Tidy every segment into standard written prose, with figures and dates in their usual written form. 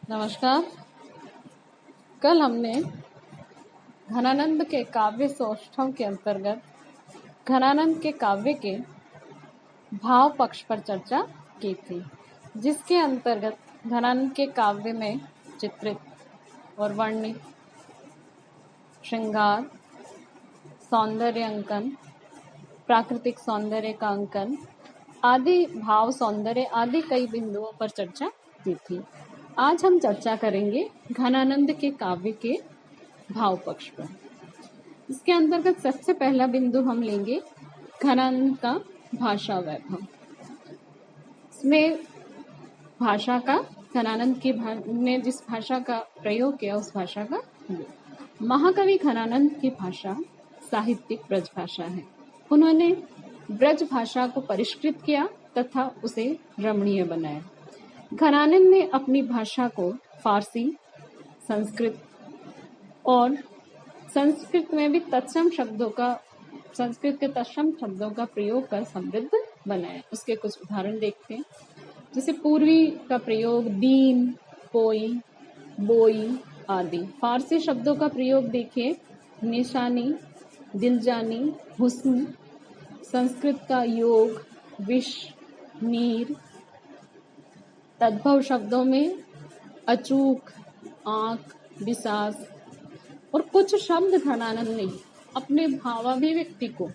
नमस्कार। कल हमने घनानंद के काव्य सौष्ठव के अंतर्गत घनानंद के काव्य के भाव पक्ष पर चर्चा की थी, जिसके अंतर्गत घनानंद के काव्य में चित्रित और वर्णित श्रृंगार, सौंदर्य अंकन, प्राकृतिक सौंदर्य का अंकन आदि, भाव सौंदर्य आदि कई बिंदुओं पर चर्चा की थी। आज हम चर्चा करेंगे घनानंद के काव्य के भाव पक्ष पर। इसके अंतर्गत सबसे पहला बिंदु हम लेंगे घनानंद का भाषा वैभव। इसमें भाषा का घनानंद की ने जिस भाषा का प्रयोग किया उस भाषा का महाकवि घनानंद की भाषा साहित्यिक ब्रज भाषा है। उन्होंने ब्रज भाषा को परिष्कृत किया तथा उसे रमणीय बनाया। घनानंद ने अपनी भाषा को फारसी, संस्कृत और संस्कृत में भी तत्सम शब्दों का संस्कृत के तत्सम शब्दों का प्रयोग कर समृद्ध बनाया। उसके कुछ उदाहरण देखते हैं, जैसे पूर्वी का प्रयोग दीन, पोई, बोई आदि। फारसी शब्दों का प्रयोग देखिए, निशानी, दिलजानी, हुस्न। संस्कृत का योग, विष, नीर। तद्भव शब्दों में अचूक, आंख, विसास। और कुछ शब्द घनानंद ने अपने भावाभिव्यक्ति को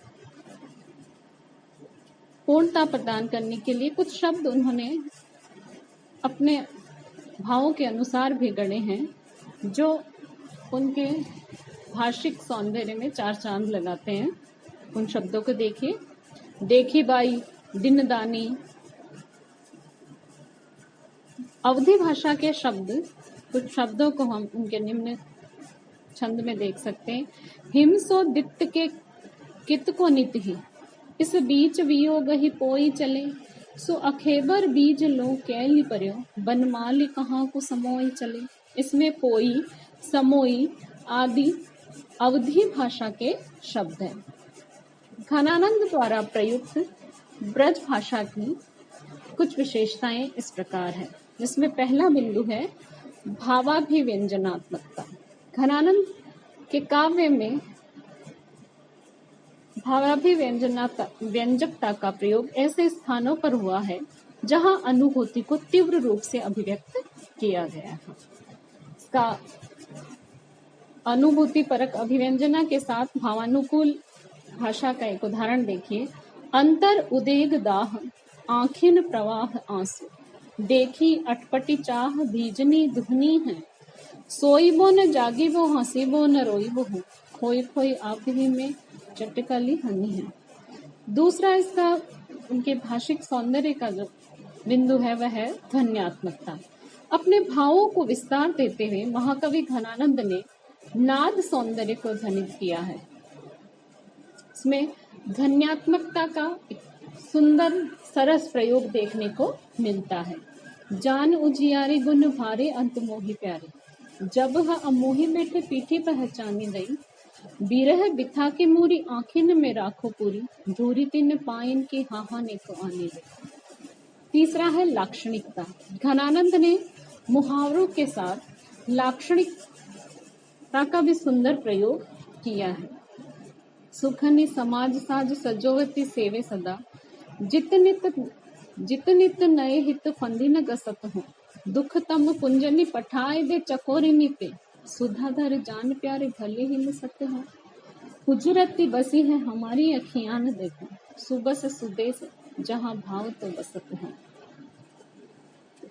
पूर्णता प्रदान करने के लिए कुछ शब्द उन्होंने अपने भावों के अनुसार भी गढ़े हैं, जो उनके भाषिक सौंदर्य में चार चांद लगाते हैं। उन शब्दों को देखिए, देखी बाई, दिनदानी। अवधी भाषा के शब्द, कुछ शब्दों को हम उनके निम्न छंद में देख सकते हैं। हिम सो दित्त के कित को नित ही, इस बीच वियोग ही पोई चले। सो अखेबर बीज लो कैली पर्यो, बनमाली कहाँ को समोई चले। इसमें पोई, समोई आदि अवधी भाषा के शब्द हैं। घनानंद द्वारा प्रयुक्त ब्रज भाषा की कुछ विशेषताएं इस प्रकार है, जिसमें पहला बिंदु है भावाभिव्यंजनात्मकता। घनानंद के काव्य में भावाभिव्यंजकता का प्रयोग ऐसे स्थानों पर हुआ है जहां अनुभूति को तीव्र रूप से अभिव्यक्त किया गया है। इसका अनुभूति परक अभिव्यंजना के साथ भावानुकूल भाषा का एक उदाहरण देखिए। अंतर उदेग दाह, आँखिन प्रवाह आंसू। देखी अटपटी चाह, भीजनी दुहनी है। सोईबो न जागीबो, हंसीबो न रोईबो हूँ। खोई खोई आभि में चटकली हनी है। दूसरा इसका उनके भाषिक सौंदर्य का जो बिंदु है वह है ध्वन्यात्मकता। अपने भावों को विस्तार देते हुए महाकवि घनानंद ने नाद सौंदर्य को ध्वनित किया है। इसमें ध्वन्यात्मकता का सुंदर सरस प्रयोग देखने को मिलता है। जान उजियारे गुण भारे, अंत मोहि प्यारे। जब ह अमोही बैठे पीठी पहचानी गई। बिरह बिथा के मूरी, आंखिन में राखो पूरी। धूरी तिन पाइन की हाहा ने को आने गई। तीसरा है लाक्षणिकता। घनानंद ने मुहावरों के साथ लाक्षणिकता का भी सुंदर प्रयोग किया है। सुखनी समाज साज, सजोवती सेवे सदा। जित नित नए हित फंदी न गसत हो। दुख तम कुंजनी पठाए दे, चकोरिनी पे। सुधाधर जान प्यारे, भले ही न सत हो। हुजरती बसी है हमारी अखियां न देखो। सुबस सुदेश जहां भाव तो बसत हो।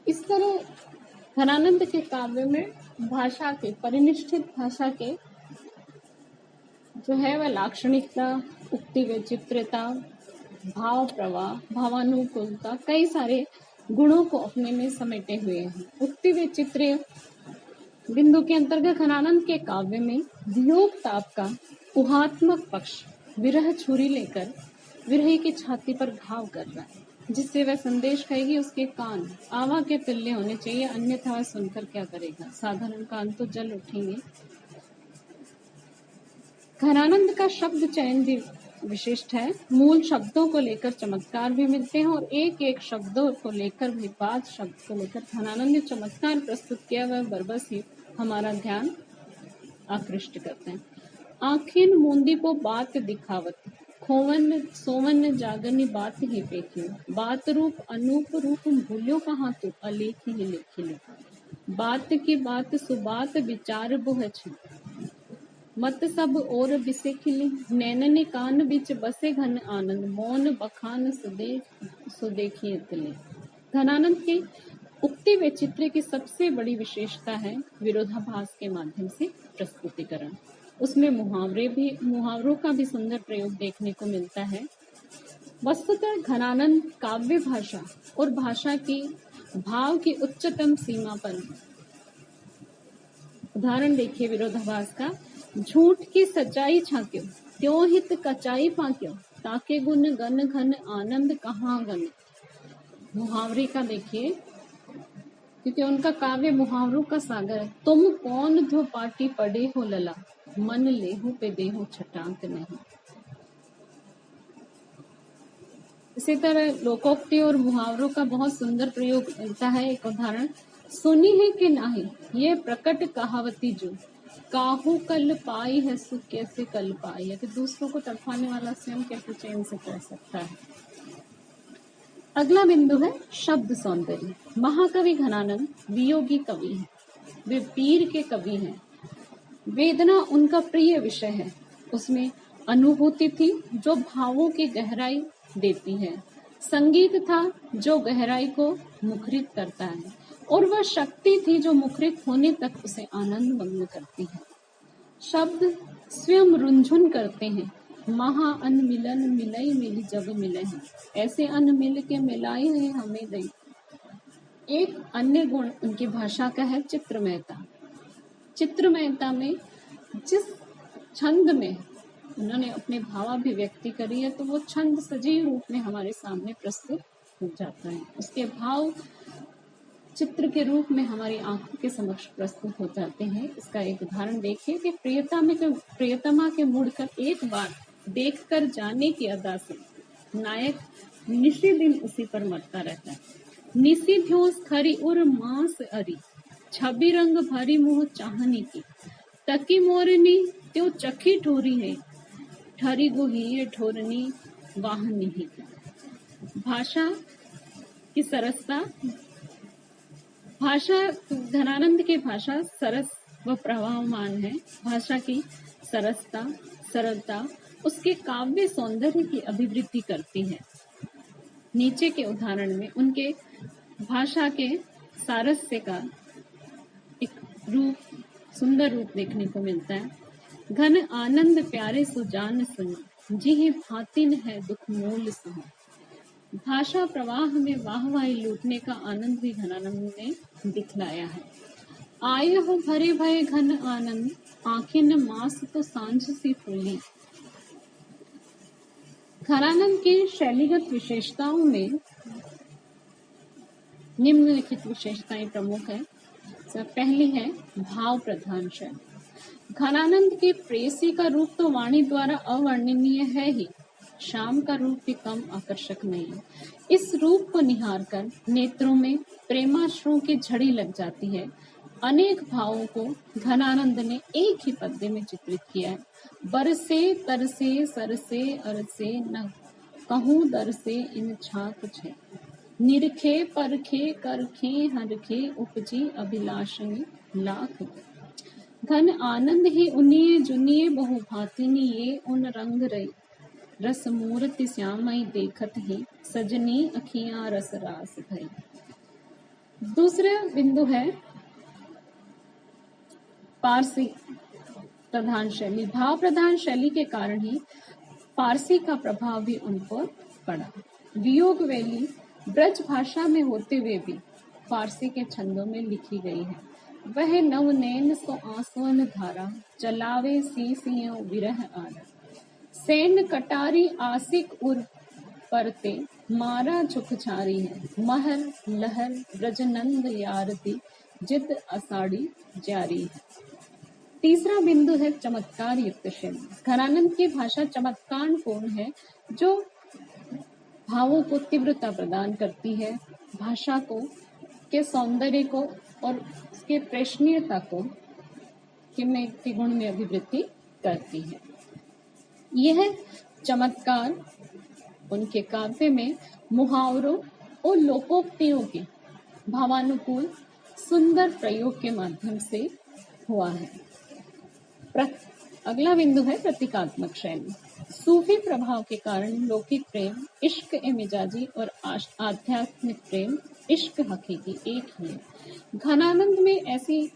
इस तरह घनानंद के काव्य में भाषा के परिनिष्ठित भाषा के जो है वह लाक्षणिकता, उक्ति वैचित्र्यता, भाव प्रवाह, भावानुकूलता, कई सारे गुणों को अपने में समेटे हुए हैं। उक्ति वैचित्र्य बिंदु के अंतर्गत घनानंद के काव्य में वियोग ताप का ऊहात्मक पक्ष विरह छुरी लेकर विरही की छाती पर घाव कर रहा है, जिससे वह संदेश कहेगी उसके कान आवा के तुल्य होने चाहिए, अन्यथा वह सुनकर क्या करेगा, साधारण कान तो जल उठेंगे। घनानंद का शब्द चयन भी विशिष्ट है। मूल शब्दों को लेकर चमत्कार भी मिलते हैं और एक एक शब्दों को लेकर भी, बात शब्द को लेकर घनानंद जो चमत्कार प्रस्तुत किया वह बरबस ही हमारा ध्यान आकृष्ट करते हैं। आखिन मूंदी को बात दिखावत, खोवन सोवन जागनी बात ही पेख्यो, बात रूप अनूप रूप भूल्यो कहाँ तू, अलेख ही लेखी ले, बात की बात सुबात विचार बुह छी, मत सब और बिसे खिली, नैनने कान बिच बसे घन आनंद, मौन बखान सुदेखिए तिले। घनानंद की उक्ति व चित्र की सबसे बड़ी विशेषता है विरोधाभास के माध्यम से प्रस्तुतिकरण। उसमें मुहावरों का भी सुंदर प्रयोग देखने को मिलता है। वस्तुतः घनानंद काव्य भाषा और भाषा की भाव की उच्चतम सीमा पर है। उदाहरण देखिए विरोधाभास का। झूठ की सच्चाई छाक्यो, त्यों हित कचाई पाक्यो, ताके गुण गन घन आनंद कहाँ गन। मुहावरे का देखिए, क्योंकि उनका काव्य मुहावरों का सागर है। तुम कौन धो पाटी पड़े हो लला, मन लेहू पे देहू छटाक नहीं। इसी तरह लोकोक्ति और मुहावरों का बहुत सुंदर प्रयोग मिलता है। एक उदाहरण, सुनी है कि नाही ये प्रकट कहावती जो, काहू कल पाई है सुख कैसे कल पाई है। कि दूसरों को तड़पाने वाला स्वयं कैसे चैन से कर सकता है। अगला बिंदु है शब्द सौंदर्य। महाकवि घनानंद वियोगी कवि हैं, वे पीर के कवि हैं। वेदना उनका प्रिय विषय है। उसमें अनुभूति थी जो भावों की गहराई देती है, संगीत था जो गहराई को मुखरित करता है, और वह शक्ति थी जो मुखरित होने तक उसे आनंद मग्न करती है। शब्द स्वयं रुंझुन करते हैं। महा अन मिलन मिलई मिली जब मिले हैं, ऐसे अन मिल के मिलाई है हमें दई। एक अन्य गुण उनकी भाषा का है चित्रमयता। चित्रमयता में जिस छंद में उन्होंने अपनी भावाभिव्यक्ति करी है, तो वो छंद सजीव रूप में हमारे सामने प्रस्तुत हो जाता है। उसके भाव चित्र के रूप में हमारी आंखों के समक्ष प्रस्तुत हो जाते हैं। इसका एक उदाहरण देखिए कि प्रियतमा के मुड़कर एक बार देखकर जाने की अदा से नायक निसी दिन उसी पर मरता रहता है। निसी ध्योस खरी उर मांस अरी, छबी रंग भरी मुँह चाहनी की, तकी मोरनी त्यो चखी ठोरी है, ठरी गुही ठोरनी वाहनी ही। भाषा की सरसता। भाषा घनानंद की भाषा सरस व प्रवाहमान है। भाषा की सरसता, सरलता उसके काव्य सौंदर्य की अभिवृद्धि करती है। नीचे के उदाहरण में उनके भाषा के सारस्य का एक रूप, सुंदर रूप देखने को मिलता है। घन आनंद प्यारे सुजान सुन, जी भातिन है दुख मूल सह। भाषा प्रवाह में वाहवाही लूटने का आनंद भी घनानंद ने दिखलाया है। आए हो भरे भय घन आनंद, आंखें मास तो सांझ सी फूली। घनानंद की शैलीगत विशेषताओं में निम्नलिखित विशेषताएं प्रमुख है। पहली है भाव प्रधान शैली। घनानंद की प्रेयसी का रूप तो वाणी द्वारा अवर्णनीय है ही, शाम का रूप भी कम आकर्षक नहीं है। इस रूप को निहार कर नेत्रों में प्रेमाश्रुओं की झड़ी लग जाती है। अनेक भावों को घनानंद ने एक ही पद्य में चित्रित किया है। बरसे तरसे सरसे अरसे न कहूँ दरसे इन छा कुछ है, निरखे परखे करखे हरखे उपजी अभिलाषणी लाख। घन आनंद ही उनिये जुनिये बहु भातिनी ये उन रंग रही, रस मूर्ति श्यामई देखत ही सजनी अखियां रस रास भई। दूसरा बिंदु है पारसी प्रधान शैली। भाव प्रधान शैली के कारण ही पारसी का प्रभाव भी उन पर पड़ा। वियोग वैली ब्रज भाषा में होते हुए भी फारसी के छंदों में लिखी गई है। वह नवनैन सो आंसुअन धारा, चलावे सीसियों विरह आरा। सैन कटारी आसिक उर परते, मारा झुक छारी है। महर लहर ब्रजनंद यारती, जिद असाड़ी जारी है। तीसरा बिंदु है चमत्कार युक्त शैली। घनानंद की भाषा चमत्कार पूर्ण है, जो भावों को तीव्रता प्रदान करती है, भाषा को के सौंदर्य को और उसके प्रेषणीयता को के गुण में अभिवृद्धि करती है। यह चमत्कार उनके काव्य में मुहावरों और लोकोक्तियों के भावानुकूल सुंदर प्रयोग के माध्यम से हुआ है। अगला बिंदु है प्रतीकात्मक शैली। सूफी प्रभाव के कारण लौकिक प्रेम, इश्क ए मिजाजी और आध्यात्मिक प्रेम, इश्क हकीकी एक ही है। घनानंद में ऐसी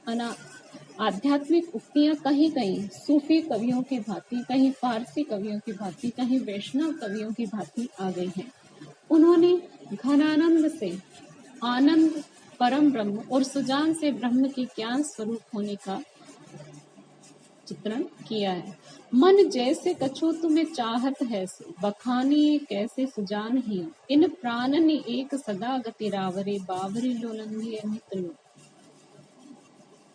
आध्यात्मिक उक्तियां कहीं कहीं सूफी कवियों की भांति, कहीं फारसी कवियों की भांति, कहीं वैष्णव कवियों की भांति आ गई हैं। उन्होंने घनानंद से आनंद, परम ब्रह्म और सुजान से ब्रह्म के ज्ञान स्वरूप होने का चित्रण किया है। मन जैसे कछु तुम्हें चाहत है, बखानी कैसे सुजान ही, इन प्राणन एक सदा गति रावरे, बावरी लोलंगी अमित लो।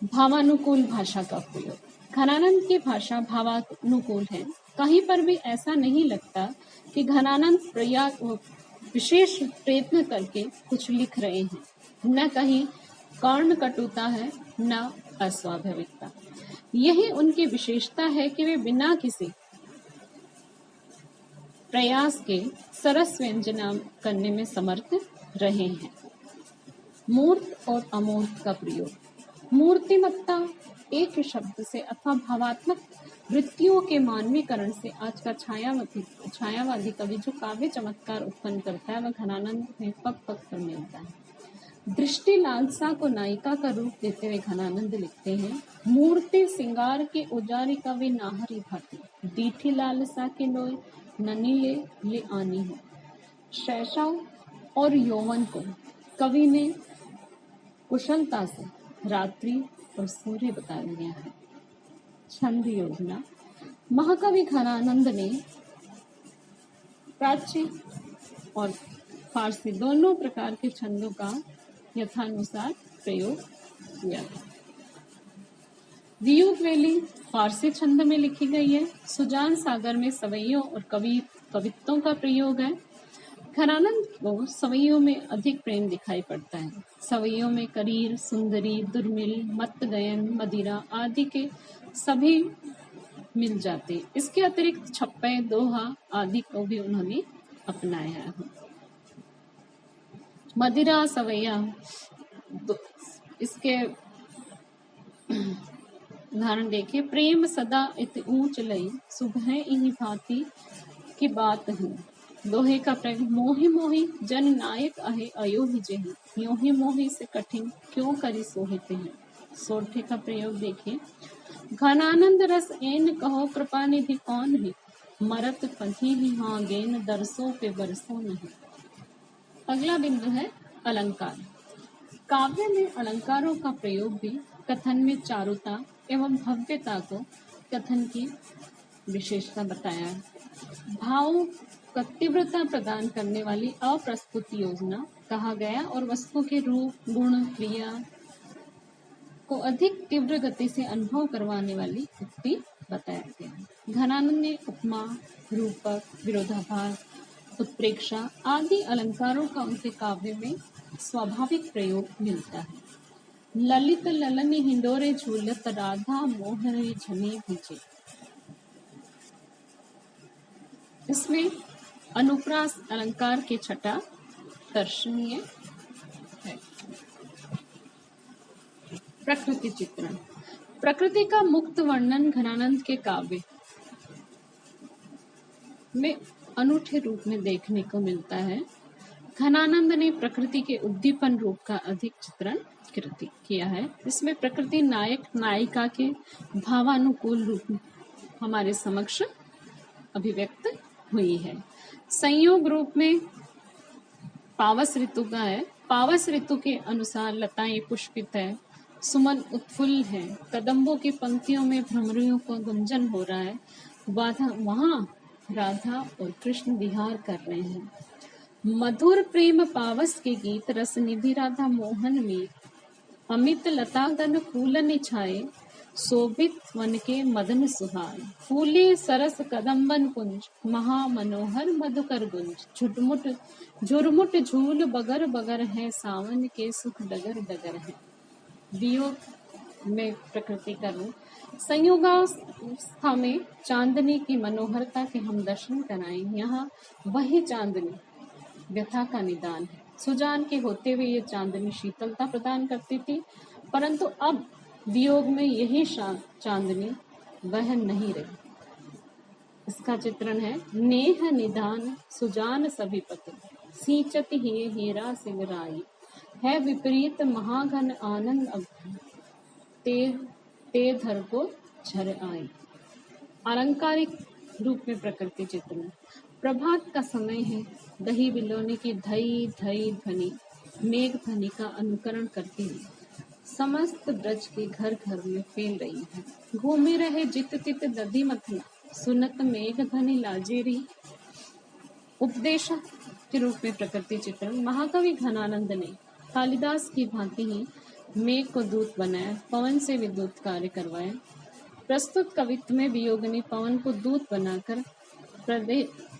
भावानुकूल भाषा का प्रयोग। घनानंद की भाषा भावानुकूल है। कहीं पर भी ऐसा नहीं लगता कि घनानंद विशेष प्रयत्न करके कुछ लिख रहे हैं। न कहीं कर्ण कटुता है, न अस्वाभाविकता। यही उनकी विशेषता है कि वे बिना किसी प्रयास के सरस व्यंजना करने में समर्थ रहे हैं। मूर्त और अमूर्त का प्रयोग। मूर्तिमत्ता एक शब्द से अथवा भावात्मक वृत्तियों के मानवीकरण से आज का छायावादी कवि जो काव्य चमत्कार उत्पन्न करता है, वह घनानंद में पग पग पर मिलता है। दृष्टि लालसा को नायिका का रूप देते हुए घनानंद लिखते हैं, मूर्ति सिंगार के उजारी का वे नाहरी भाती, दीठी लालसा के लोय ननी ले आनी हो। शैशव और यौवन को कवि ने कुशलता से रात्रि और सूर्य बता दिया है। छंद योजना। महाकवि घनानंद ने प्राची और फारसी दोनों प्रकार के छंदों का यथानुसार प्रयोग किया था। वियोग वैली फारसी छंद में लिखी गई है। सुजान सागर में सवैयों और कवित्वों का प्रयोग है। घनानंद को सवैयों में अधिक प्रेम दिखाई पड़ता है। सवैयों में करीर, सुंदरी, दुर्मिल, मत गयन, मदिरा आदि के सभी मिल जाते। इसके अतिरिक्त छप्पे, दोहा आदि को भी उन्होंने अपनाया है। मदिरा, सवैया, इसके उदाहरण देखिए। प्रेम सदा इत ऊंच लई, सुबह इन्हीं भांति की बात है। दोहे का प्रयोग। मोहि मोहि जन नायक अहे अयोहि जेहि, योहि मोहि से कठिन क्यों करी सोहिते हैं। सोठे का प्रयोग देखिए। घनानंद रस एन कहो कृपा निधि कौन है, मरत पथी ही हाँ गेन दरसों पे बरसों नहीं। अगला बिंदु है अलंकार। काव्य में अलंकारों का प्रयोग भी कथन में चारुता एवं भव्यता को कथन की विशेषता बताया है। भावों को तीव्रता प्रदान करने वाली अप्रस्तुत योजना कहा गया और वस्तु के रूप, गुण, क्रिया को अधिक तीव्र गति से अनुभव करवाने वाली उक्ति बताया गया। घनानंद ने उपमा, रूपक, विरोधाभास, उत्प्रेक्षा आदि अलंकारों का उनके काव्य में स्वाभाविक प्रयोग मिलता है। ललित ललन हिंडोरे झूलत, राधा मोहरे झमे भीजे। इसमें अनुप्रास अलंकार की छटा दर्शनीय है। प्रकृति चित्रण। प्रकृति का मुक्त वर्णन घनानंद के काव्य में अनूठे रूप में देखने को मिलता है। घनानंद ने प्रकृति के उद्दीपन रूप का अधिक चित्रण किया है। इसमें प्रकृति नायक नायिका के भावानुकूल रूप हमारे समक्ष अभिव्यक्त हुई है। संयोग रूप में पावस ऋतु का है। पावस ऋतु के अनुसार लताएं पुष्पित है, सुमन उत्फुल्ल है, कदम्बों की पंक्तियों में भ्रमरियों को गुंजन हो रहा है। वहां राधा और कृष्ण विहार कर रहे हैं। मधुर प्रेम पावस के गीत, रस निधि राधा मोहन में, अमित लतागन फूलन छाए, शोभित वन के मदन सुहान, फूले सरस कदम्बन कुंज, महा मनोहर मधुकर गुंज, झुटमुट झुरमुट झूल बगर बगर है, सावन के सुख डगर डगर है। वियोग में प्रकृति का रूप, संयोगावस्था में चांदनी की मनोहरता के हम दर्शन कराएं। यहाँ वही चांदनी व्यथा का निदान है। सुजान के होते हुए ये चांदनी शीतलता प्रदान करती थी, परंतु अब वियोग में यही चांदनी वह नहीं रही। इसका चित्रण है, नेह निदान सुजान सभी पति, सींचत ही हीरा सिंगराई, है विपरीत महाघन आनंद अवधि, ते धर को झर आई। अलंकारिक रूप में प्रकृति चित्रण, प्रभात का समय है, दही बिलोने की धई धई ध्वनि मेघ ध्वनि का अनुकरण करती है, समस्त ब्रज के घर घर में फैल रही है। घूमे रहे जित तित दधि मथना, सुनत मेघ ध्वनि लाजेरी। उपदेश के रूप में प्रकृति चित्रण, महाकवि घनानंद ने कालिदास की भांति ही मेघ को दूत बनाया, पवन से विद्युत कार्य करवाया। प्रस्तुत कवित्व में वियोग ने पवन को दूत बनाकर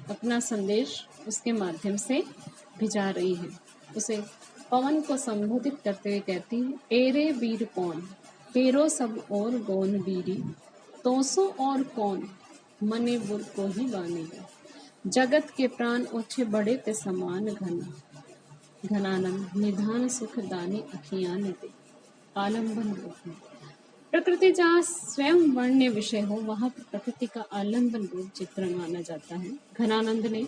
अपना संदेश उसके माध्यम से भिजा रही है। उसे पवन को संबोधित करते हुए कहती है, एरे वीर कौन, पेरो सब और गौन वीरी, तोसो और कौन, मने बुर को ही बानेगा, जगत के प्राण ओछे बड़े ते समान घन, घनानंद निधान सुख दानी अखियान दे। आलंबन रूप में प्रकृति जहाँ स्वयं वर्ण्य विषय हो, वहाँ प्रकृति का आलंबन रूप चित्रण माना जाता है। घनानंद ने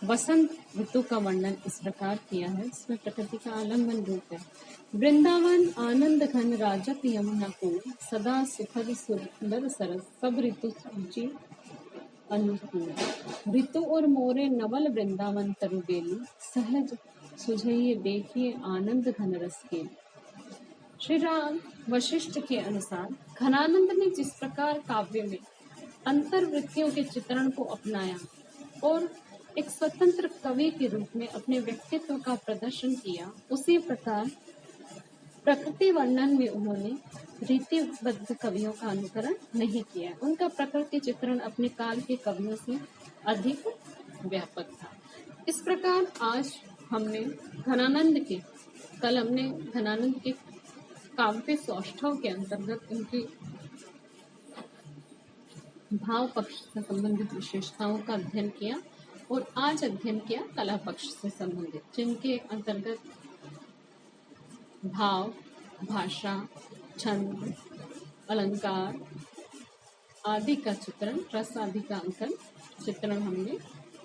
वसंत ऋतु का वर्णन इस प्रकार किया है, इसमें प्रकृति का आलंबन रूप है। वृंदावन आनंद घन राजत यमुना को, सदा सुखद सुंदर सरस, सब ऋतु सूची अनुकूल, ऋतु और मोरे नवल वृंदावन तरुबेली, सहज सुझइये देखिए आनंद घन रस के। श्री राम वशिष्ठ के अनुसार घनानंद ने जिस प्रकार काव्य में अंतर्वृत्तियों के चित्रण को अपनाया और एक स्वतंत्र कवि के रूप में अपने व्यक्तित्व का प्रदर्शन किया, उसी प्रकार प्रकृति वर्णन में उन्होंने रीतिबद्ध कवियों का अनुकरण नहीं किया। उनका प्रकृति चित्रण अपने काल के कवियों से अधिक व्यापक था। इस प्रकार आज हमने कल हमने घनानंद के काव्य सौष्ठव के अंतर्गत उनकी भाव पक्ष से संबंधित विशेषताओं का अध्ययन किया और आज अध्ययन किया कला पक्ष से संबंधित, जिनके अंतर्गत भाव, भाषा, छंद, अलंकार आदि का चित्रण, रस आदि का अंकन चित्रण हमने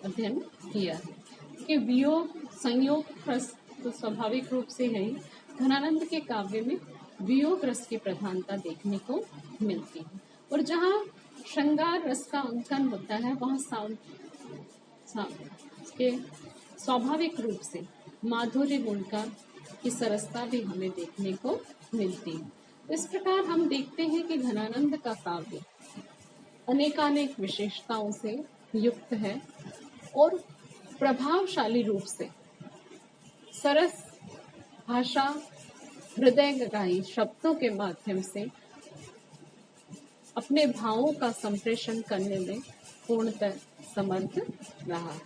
अध्ययन किया है। कि वियोग संयोग रस तो स्वाभाविक रूप से है ही, घनानंद के काव्य में वियोग रस की प्रधानता देखने को मिलती है और जहाँ श्रृंगार रस का अंकन होता है, वहाँ के स्वाभाविक रूप से माधुर्य गुण की सरसता भी हमें देखने को मिलती है। इस प्रकार हम देखते हैं कि घनानंद का काव्य अनेकानेक विशेषताओं से युक्त है और प्रभावशाली रूप से सरस भाषा, हृदय गहराई शब्दों के माध्यम से अपने भावों का संप्रेषण करने में पूर्णतः समर्थ रहा है।